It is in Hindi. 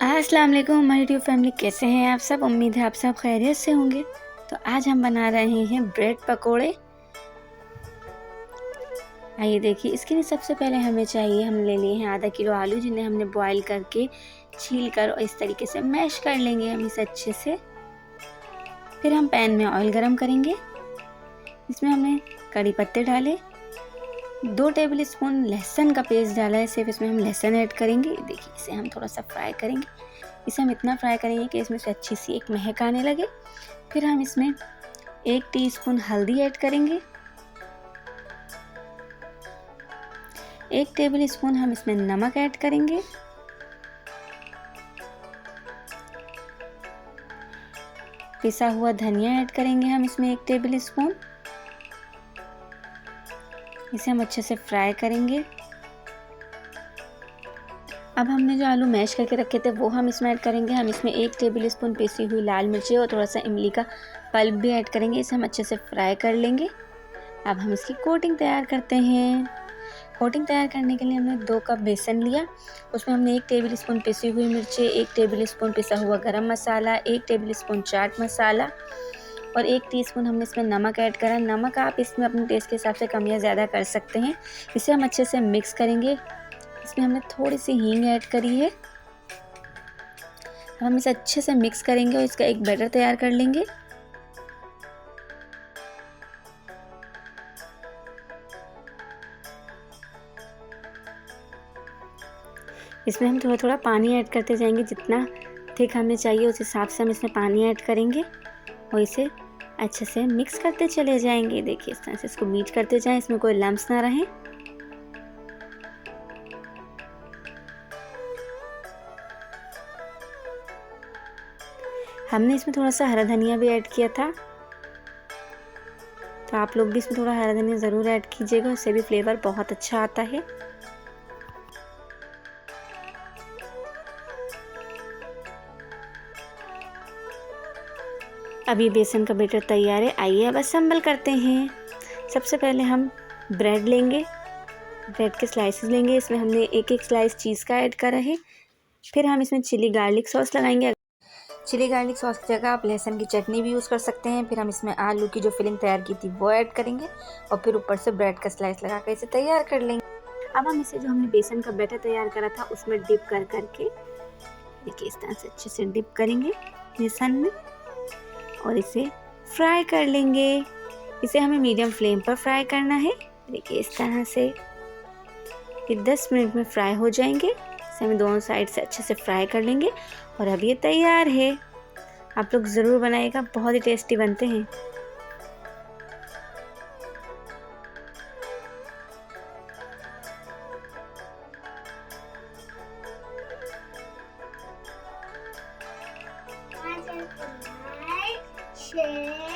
अस्सलाम वालेकुम हमारी यूट्यूब फैमिली, कैसे हैं आप सब। उम्मीद है आप सब खैरियत से होंगे। तो आज हम बना रहे हैं ब्रेड पकोड़े। आइए देखिए, इसके लिए सबसे पहले हमें चाहिए, हम ले लिए हैं आधा किलो आलू, जिन्हें हमने बॉईल करके छील कर और इस तरीके से मैश कर लेंगे हम इसे अच्छे से। फिर हम पैन में ऑयल गरम करेंगे। इसमें हमने कड़ी पत्ते डाले, 2 टेबल स्पून लहसुन का पेस्ट डाला है, सिर्फ इसमें हम लहसुन ऐड करेंगे। देखिए, इसे हम थोड़ा सा फ्राई करेंगे। इसे हम इतना फ्राई करेंगे कि इसमें से अच्छी सी एक महक आने लगे। फिर हम इसमें 1 टीस्पून हल्दी ऐड करेंगे, 1 टेबल स्पून हम इसमें नमक ऐड करेंगे, पिसा हुआ धनिया ऐड करेंगे हम इसमें 1 टेबल स्पून। इसे हम अच्छे से फ्राई करेंगे। अब हमने जो आलू मैश करके रखे थे वो हम इसमें ऐड करेंगे। हम इसमें 1 टेबल स्पून पिसी हुई लाल मिर्ची और थोड़ा सा इमली का पल्प भी ऐड करेंगे। इसे हम अच्छे से फ्राई कर लेंगे। अब हम इसकी कोटिंग तैयार करते हैं। कोटिंग तैयार करने के लिए हमने 2 कप बेसन लिया, उसमें हमने 1 टेबल स्पून पिसी हुई मिर्ची, 1 टेबल स्पून पिसा हुआ गरम मसाला, 1 टेबल स्पून चाट मसाला और 1 टीस्पून हमने इसमें नमक ऐड करा। नमक आप इसमें अपने टेस्ट के हिसाब से कम या ज़्यादा कर सकते हैं। इसे हम अच्छे से मिक्स करेंगे। इसमें हमने थोड़ी सी हींग ऐड करी है। हम इसे अच्छे से मिक्स करेंगे और इसका एक बैटर तैयार कर लेंगे। इसमें हम थोड़ा थोड़ा पानी ऐड करते जाएंगे। जितना थिक हमें चाहिए उस हिसाब से हम इसमें पानी ऐड करेंगे और इसे अच्छे से मिक्स करते चले जाएंगे। देखिए, इस तरह से इसको बीट करते जाएं, इसमें कोई लम्स ना रहे। हमने इसमें थोड़ा सा हरा धनिया भी ऐड किया था, तो आप लोग भी इसमें थोड़ा हरा धनिया ज़रूर ऐड कीजिएगा, उससे भी फ्लेवर बहुत अच्छा आता है। अब ये बेसन का बैटर तैयार है। आइए अब असेंबल करते हैं। सबसे पहले हम ब्रेड लेंगे, ब्रेड के स्लाइसेस लेंगे। इसमें हमने एक एक स्लाइस चीज़ का ऐड करा है। फिर हम इसमें चिली गार्लिक सॉस लगाएंगे। चिली गार्लिक सॉस की जगह आप लहसुन की चटनी भी यूज़ कर सकते हैं। फिर हम इसमें आलू की जो फिलिंग तैयार की थी वो ऐड करेंगे और फिर ऊपर से ब्रेड का स्लाइस लगा कर इसे तैयार कर लेंगे। अब हम इसे जो हमने बेसन का बैटर तैयार करा था उसमें डिप कर करके, देखिए इस तरह से अच्छे से डिप करेंगे बेसन में और इसे फ्राई कर लेंगे। इसे हमें मीडियम फ्लेम पर फ्राई करना है। देखिए, इस तरह से ये 10 मिनट में फ्राई हो जाएंगे। इसे हमें दोनों साइड से अच्छे से फ्राई कर लेंगे और अब ये तैयार है। आप लोग ज़रूर बनाइएगा, बहुत ही टेस्टी बनते हैं। शेयर